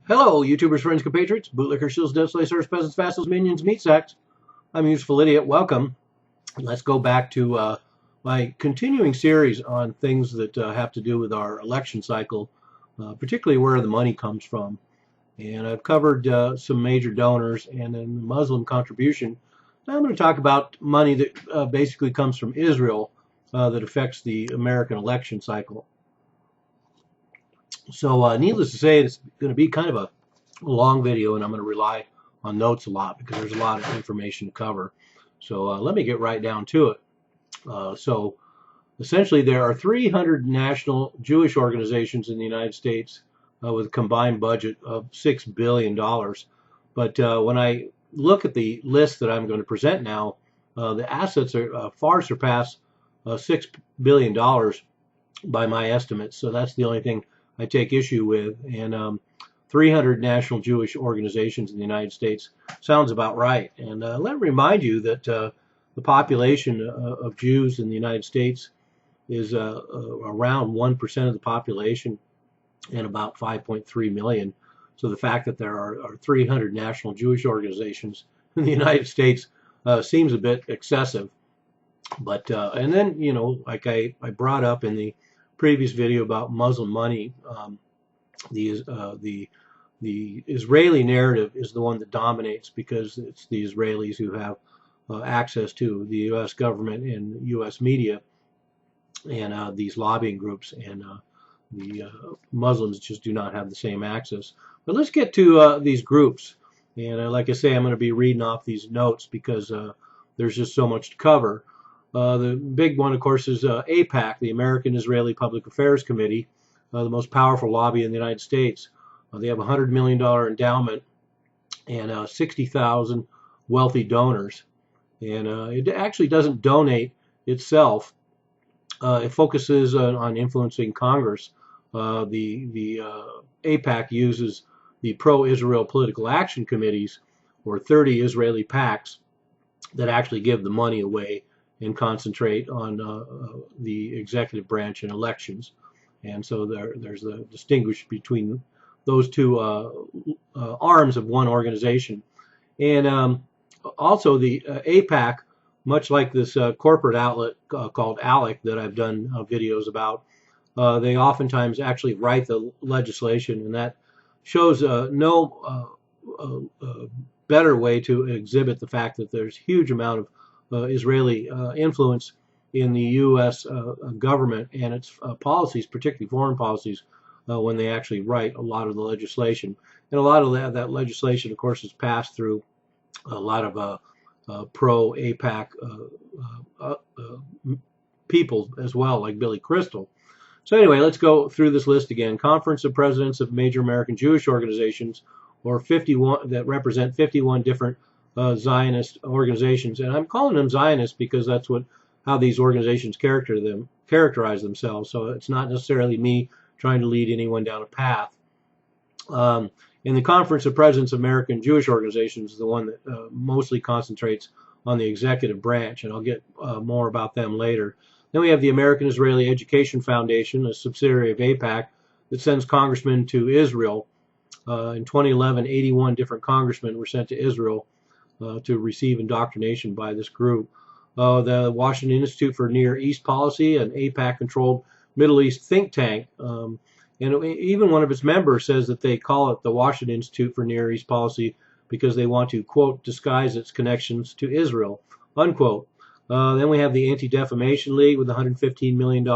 Hello, YouTubers, friends, compatriots, bootlickers, shills, dead slicers, peasants, vassals, minions, meat sacks. I'm Useful Idiot. Welcome. Let's go back to my continuing series on things that have to do with our election cycle, particularly where the money comes from. And I've covered some major donors and then the Muslim contribution. Now I'm going to talk about money that basically comes from Israel that affects the American election cycle. So needless to say, it's going to be kind of a long video, and I'm going to rely on notes a lot because there's a lot of information to cover. So let me get right down to it. So essentially, there are 300 national Jewish organizations in the United States with a combined budget of $6 billion. But when I look at the list that I'm going to present now, the assets are far surpass $6 billion by my estimates. So that's the only thing I take issue with. And 300 national Jewish organizations in the United States sounds about right. And let me remind you that the population of Jews in the United States is around 1% of the population and about 5.3 million. So the fact that there are 300 national Jewish organizations in the United States seems a bit excessive. But and then, you know, like I brought up in the previous video about Muslim money, the Israeli narrative is the one that dominates because it's the Israelis who have access to the U.S. government and U.S. media and these lobbying groups, and the Muslims just do not have the same access. But let's get to these groups. And like I say, I'm going to be reading off these notes because there's just so much to cover. The big one, of course, is AIPAC, the American Israeli Public Affairs Committee, the most powerful lobby in the United States. They have a $100 million endowment and 60,000 wealthy donors. And it actually doesn't donate itself. It focuses on influencing Congress. The AIPAC uses the pro-Israel political action committees, or 30 Israeli PACs, that actually give the money away and concentrate on the executive branch and elections. And so there's a distinguish between those two arms of one organization. And also the AIPAC, much like this corporate outlet called ALEC that I've done videos about, they oftentimes actually write the legislation, and that shows no better way to exhibit the fact that there's a huge amount of Israeli influence in the U.S. Government and its policies, particularly foreign policies, when they actually write a lot of the legislation. And a lot of that legislation, of course, is passed through a lot of pro-AIPAC people as well, like Billy Crystal. So anyway, let's go through this list again. Conference of Presidents of Major American Jewish Organizations, or 51, that represent 51 different Zionist organizations. And I'm calling them Zionists because that's how these organizations characterize themselves. So it's not necessarily me trying to lead anyone down a path. In the Conference of Presidents of American Jewish Organizations is the one that mostly concentrates on the executive branch, and I'll get more about them later. Then we have the American Israeli Education Foundation, a subsidiary of AIPAC, that sends congressmen to Israel. In 2011, 81 different congressmen were sent to Israel to receive indoctrination by this group. The Washington Institute for Near East Policy, an AIPAC-controlled Middle East think tank, and even one of its members says that they call it the Washington Institute for Near East Policy because they want to, quote, disguise its connections to Israel, unquote. Then we have the Anti-Defamation League with $115 million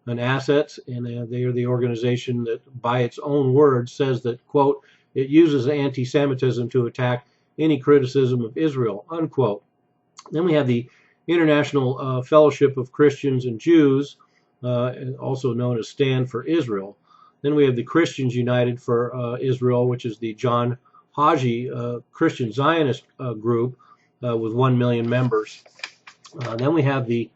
in assets, and they are the organization that, by its own words, says that, quote, it uses anti-Semitism to attack any criticism of Israel, unquote. Then we have the International Fellowship of Christians and Jews, also known as Stand for Israel. Then we have the Christians United for Israel, which is the John Hagee Christian Zionist group with 1 million members. Then we have the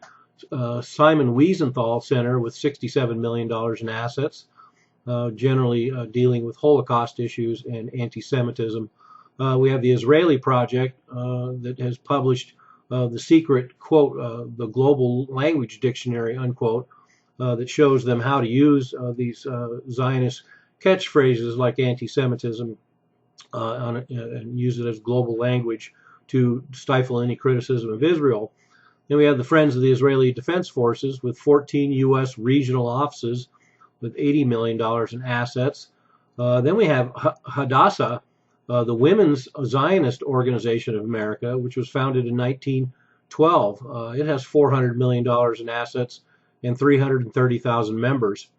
Simon Wiesenthal Center with $67 million in assets, generally dealing with Holocaust issues and anti-Semitism. We have the Israeli Project that has published the secret, quote, the Global Language Dictionary, unquote, that shows them how to use these Zionist catchphrases like anti-Semitism and use it as global language to stifle any criticism of Israel. Then we have the Friends of the Israeli Defense Forces with 14 U.S. regional offices with $80 million in assets. Then we have Hadassah, the Women's Zionist Organization of America, which was founded in 1912. It has $400 million in assets and 330,000 members.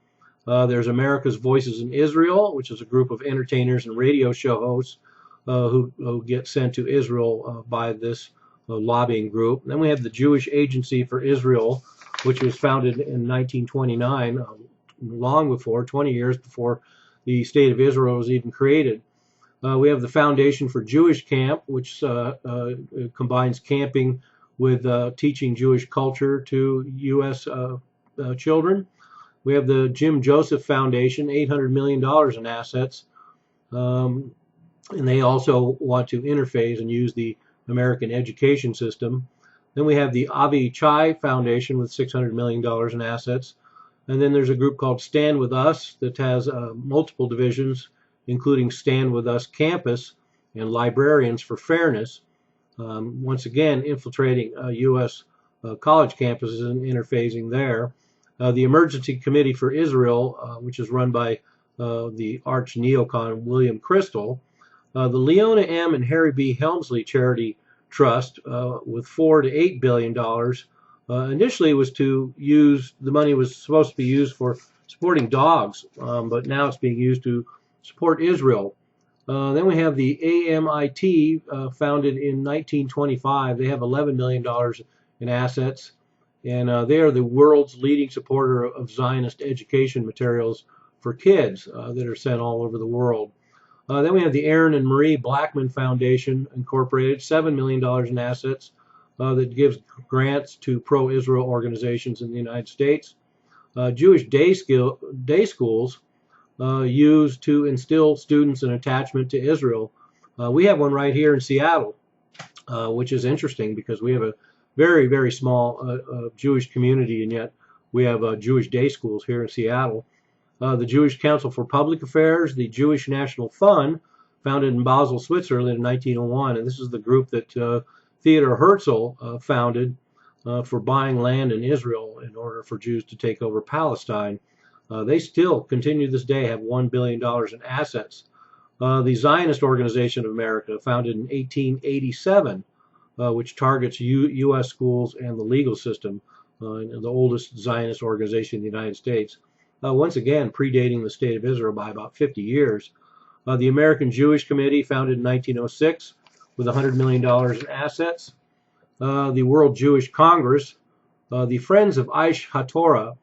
There's America's Voices in Israel, which is a group of entertainers and radio show hosts who get sent to Israel by this lobbying group. Then we have the Jewish Agency for Israel, which was founded in 1929, long before, 20 years before the State of Israel was even created. We have the Foundation for Jewish Camp, which combines camping with teaching Jewish culture to U.S. Children. We have the Jim Joseph Foundation, $800 million in assets, and they also want to interface and use the American education system. Then we have the Avi Chai Foundation with $600 million in assets. And then there's a group called Stand With Us that has multiple divisions, including Stand With Us Campus and Librarians for Fairness, once again infiltrating U.S. College campuses and interfacing there. The Emergency Committee for Israel, which is run by the arch neocon William Kristol. The Leona M. and Harry B. Helmsley Charity Trust, with $4 to $8 billion, initially was to use, the money was supposed to be used for supporting dogs, but now it's being used to support Israel. Then we have the AMIT, founded in 1925. They have $11 million in assets, and they are the world's leading supporter of Zionist education materials for kids that are sent all over the world. Then we have the Aaron and Marie Blackman Foundation, Incorporated, $7 million in assets that gives grants to pro-Israel organizations in the United States. Jewish day schools used to instill students an attachment to Israel. We have one right here in Seattle, which is interesting because we have a very, very small Jewish community, and yet we have Jewish day schools here in Seattle. The Jewish Council for Public Affairs, the Jewish National Fund, founded in Basel, Switzerland in 1901, and this is the group that Theodor Herzl founded for buying land in Israel in order for Jews to take over Palestine. They still continue to this day have $1 billion in assets. The Zionist Organization of America, founded in 1887, which targets U.S. schools and the legal system, the oldest Zionist organization in the United States. Once again, predating the State of Israel by about 50 years. The American Jewish Committee, founded in 1906, with $100 million in assets. The World Jewish Congress, the Friends of Aish HaTorah,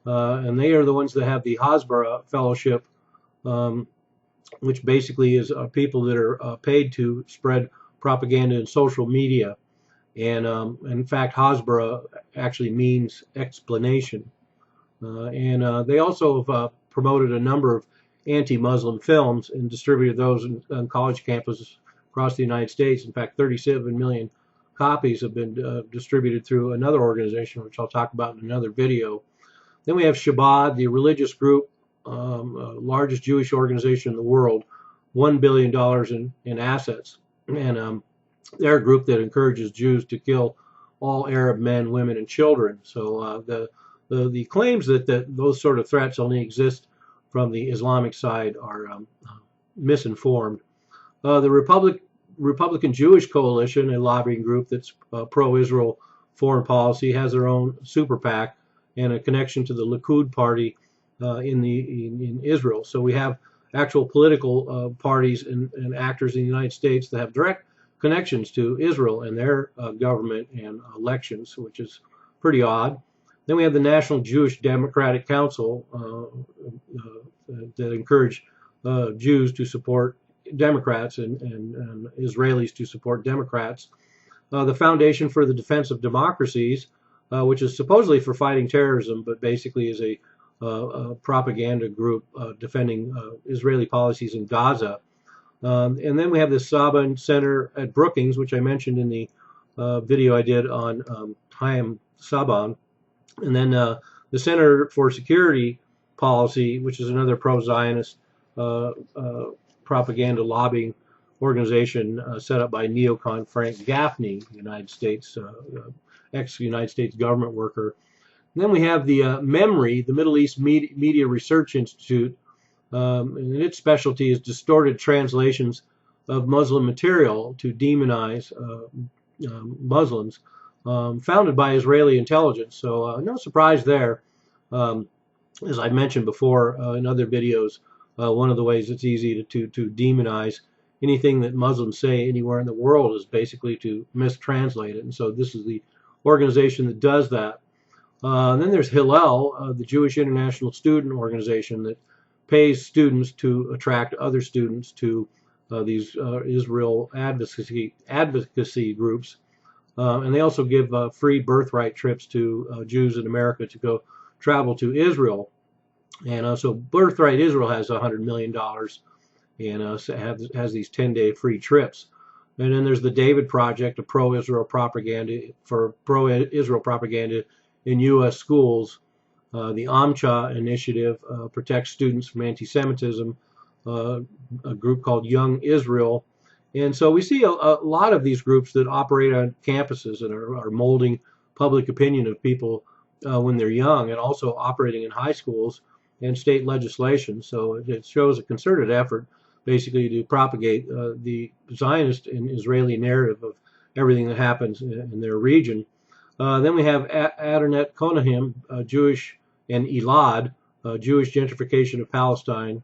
and they are the ones that have the Hasbara Fellowship, which basically is people that are paid to spread propaganda in social media. And in fact, Hasbara actually means explanation. And they also have promoted a number of anti-Muslim films and distributed those on college campuses across the United States. In fact, 37 million copies have been distributed through another organization, which I'll talk about in another video. Then we have Chabad, the religious group, largest Jewish organization in the world, $1 billion in assets. And they're a group that encourages Jews to kill all Arab men, women, and children. So the claims that those sort of threats only exist from the Islamic side are misinformed. The Republican Jewish Coalition, a lobbying group that's pro-Israel foreign policy, has their own super PAC and a connection to the Likud party in Israel. So we have actual political parties and actors in the United States that have direct connections to Israel and their government and elections, which is pretty odd. Then we have the National Jewish Democratic Council that encourage Jews to support Democrats and Israelis to support Democrats. The Foundation for the Defense of Democracies, which is supposedly for fighting terrorism, but basically is a propaganda group defending Israeli policies in Gaza. And then we have the Saban Center at Brookings, which I mentioned in the video I did on Chaim Saban. And then the Center for Security Policy, which is another pro-Zionist propaganda lobbying organization set up by neocon Frank Gaffney, United States ex-United States government worker. And then we have the MEMRI, the Middle East Media Research Institute, and its specialty is distorted translations of Muslim material to demonize Muslims, founded by Israeli intelligence. So no surprise there. As I mentioned before in other videos, one of the ways it's easy to demonize anything that Muslims say anywhere in the world is basically to mistranslate it. And so this is the organization that does that. Then there's Hillel, the Jewish International Student Organization that pays students to attract other students to these Israel advocacy groups. And they also give free birthright trips to Jews in America to go travel to Israel. And so Birthright Israel has $100 million and has these 10-day free trips. And then there's the David Project, a pro-Israel propaganda in U.S. schools. The AMCHA initiative protects students from anti-Semitism, a group called Young Israel. And so we see a lot of these groups that operate on campuses and are molding public opinion of people when they're young, and also operating in high schools and state legislation. So it shows a concerted effort basically to propagate the Zionist and Israeli narrative of everything that happens in their region. Then we have Adonai Kohanim, Jewish, and Elad, Jewish gentrification of Palestine,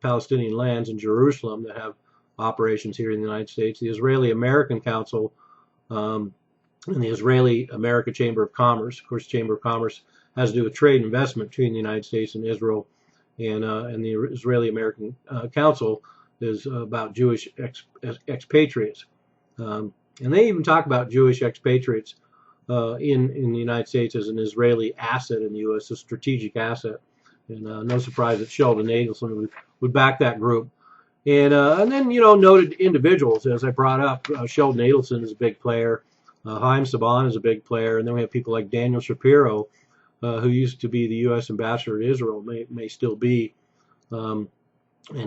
Palestinian lands in Jerusalem that have operations here in the United States. The Israeli American Council and the Israeli American Chamber of Commerce. Of course, Chamber of Commerce has to do with trade and investment between the United States and Israel. And the Israeli American Council is about Jewish expatriates. And they even talk about Jewish expatriates in the United States as an Israeli asset in the U.S., a strategic asset. And no surprise that Sheldon Adelson would back that group. And then, noted individuals, as I brought up, Sheldon Adelson is a big player. Haim Saban is a big player. And then we have people like Daniel Shapiro, who used to be the U.S. ambassador to Israel, may still be. And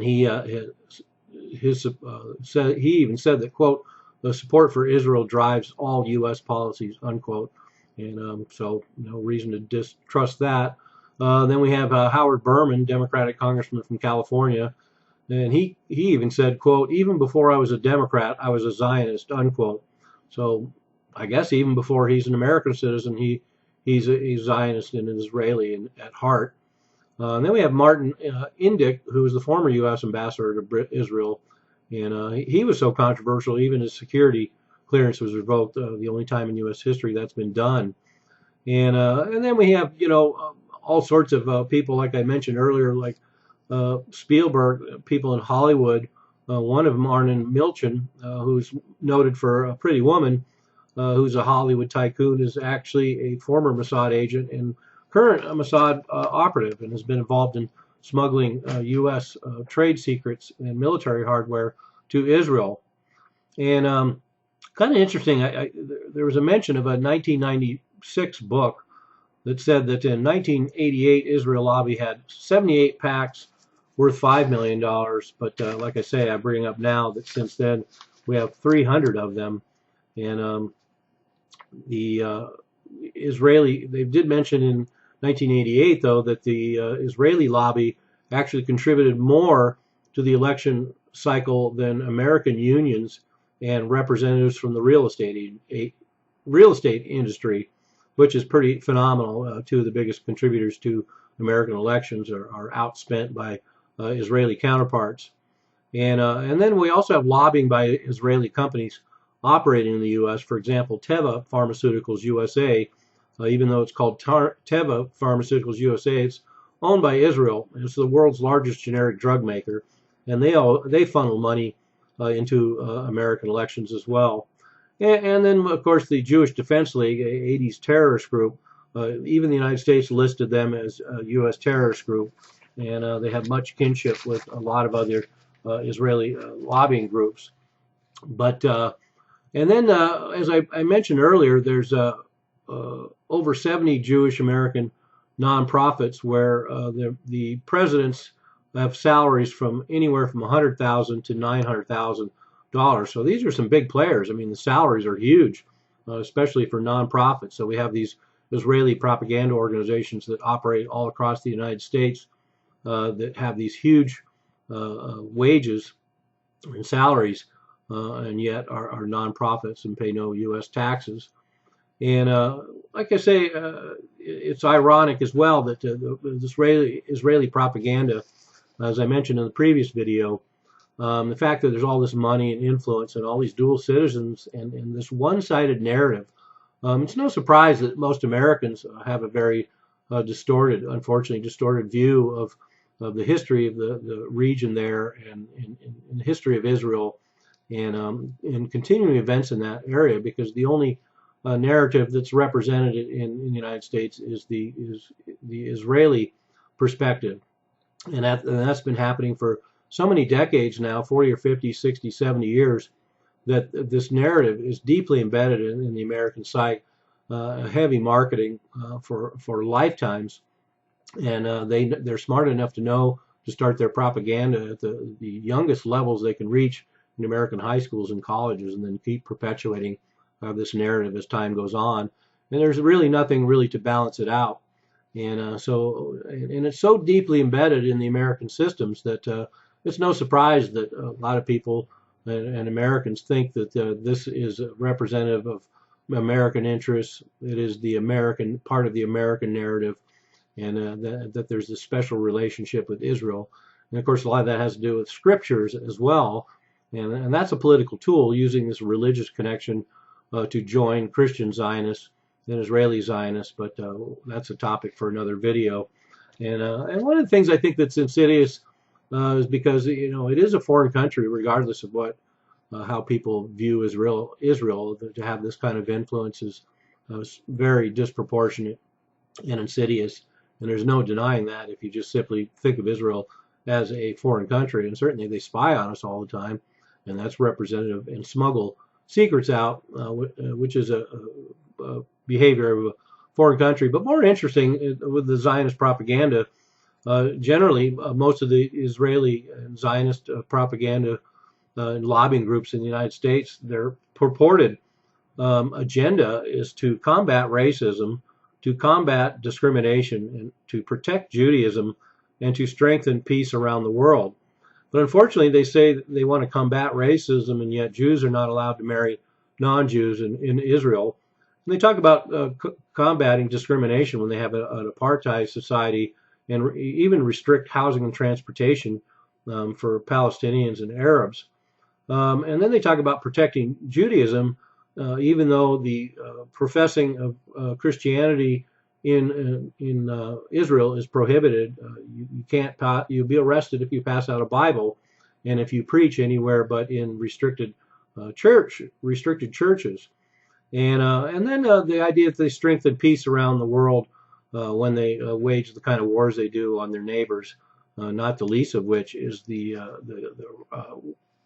he even said that, quote, the support for Israel drives all U.S. policies, unquote. And so no reason to distrust that. Then we have Howard Berman, Democratic congressman from California. And he even said, quote, even before I was a Democrat, I was a Zionist, unquote. So I guess even before he's an American citizen, he's a Zionist and an Israeli at heart. And then we have Martin Indyk, who was the former U.S. ambassador to Israel. And he was so controversial, even his security clearance was revoked, the only time in U.S. history that's been done. And then we have, all sorts of people, like I mentioned earlier, like Spielberg, people in Hollywood. One of them, Arnon Milchan, who's noted for Pretty Woman, who's a Hollywood tycoon, is actually a former Mossad agent and current Mossad operative, and has been involved in smuggling U.S. Trade secrets and military hardware to Israel. And kind of interesting, there was a mention of a 1996 book that said that in 1988, Israel Lobby had 78 PACs worth $5 million. But like I say, I bring up now that since then we have 300 of them. And the Israeli, they did mention in 1988, though, that the Israeli lobby actually contributed more to the election cycle than American unions and representatives from the real estate industry, which is pretty phenomenal. Two of the biggest contributors to American elections are outspent by Israeli counterparts. And then we also have lobbying by Israeli companies operating in the U.S. For example, Teva Pharmaceuticals USA, even though it's called Teva Pharmaceuticals USA, it's owned by Israel. It's the world's largest generic drug maker, and they funnel money into American elections as well. And then, of course, the Jewish Defense League, a 80s terrorist group, even the United States listed them as a U.S. terrorist group, and they have much kinship with a lot of other Israeli lobbying groups. But and then, as I mentioned earlier, there's over 70 Jewish American nonprofits where the presidents have salaries from anywhere from $100,000 to $900,000. So these are some big players. I mean, the salaries are huge, especially for nonprofits. So we have these Israeli propaganda organizations that operate all across the United States that have these huge wages and salaries, and yet are nonprofits and pay no U.S. taxes. And like I say, it's ironic as well that the Israeli propaganda, as I mentioned in the previous video, the fact that there's all this money and influence and all these dual citizens and this one-sided narrative, it's no surprise that most Americans have a very unfortunately distorted view of the history of the region there and the history of Israel and continuing events in that area, because the only narrative that's represented in the United States is the Israeli perspective. And that's been happening for so many decades now, 40 or 50, 60, 70 years, that this narrative is deeply embedded in the American psyche, heavy marketing for lifetimes. And they're smart enough to know to start their propaganda at the youngest levels they can reach in American high schools and colleges, and then keep perpetuating this narrative as time goes on. And there's really nothing really to balance it out. And so it's so deeply embedded in the American systems that it's no surprise that a lot of people and Americans think that this is representative of American interests. It is the American part of the American narrative, and that there's this special relationship with Israel. And of course, a lot of that has to do with scriptures as well. And that's a political tool, using this religious connection to join Christian Zionists and Israeli Zionists, but that's a topic for another video. And one of the things I think that's insidious is because it is a foreign country, regardless of what how people view Israel. To have this kind of influence is very disproportionate and insidious, and there's no denying that if you just simply think of Israel as a foreign country. And certainly they spy on us all the time, and that's representative, and smuggle secrets out, which is a behavior of a foreign country. But more interesting with the Zionist propaganda, generally most of the Israeli and Zionist propaganda and lobbying groups in the United States, their purported agenda is to combat racism, to combat discrimination, and to protect Judaism, and to strengthen peace around the world. But unfortunately, they say that they want to combat racism, and yet Jews are not allowed to marry non-Jews in Israel. And they talk about combating discrimination when they have an apartheid society, and even restrict housing and transportation for Palestinians and Arabs. And then they talk about protecting Judaism, even though the professing of Christianity in Israel is prohibited. You can't. You'll be arrested if you pass out a Bible, and if you preach anywhere but in restricted churches. And then the idea that they strengthen peace around the world when they wage the kind of wars they do on their neighbors, not the least of which is the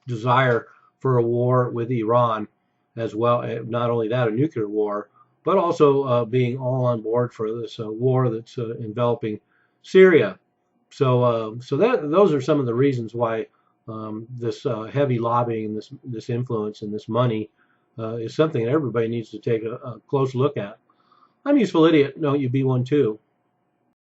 desire for a war with Iran, as well. Not only that, a nuclear war, but also being all on board for this war that's enveloping Syria. So those are some of the reasons why this heavy lobbying, this influence, and this money is something that everybody needs to take a close look at. I'm Useful Idiot. Don't you be one too.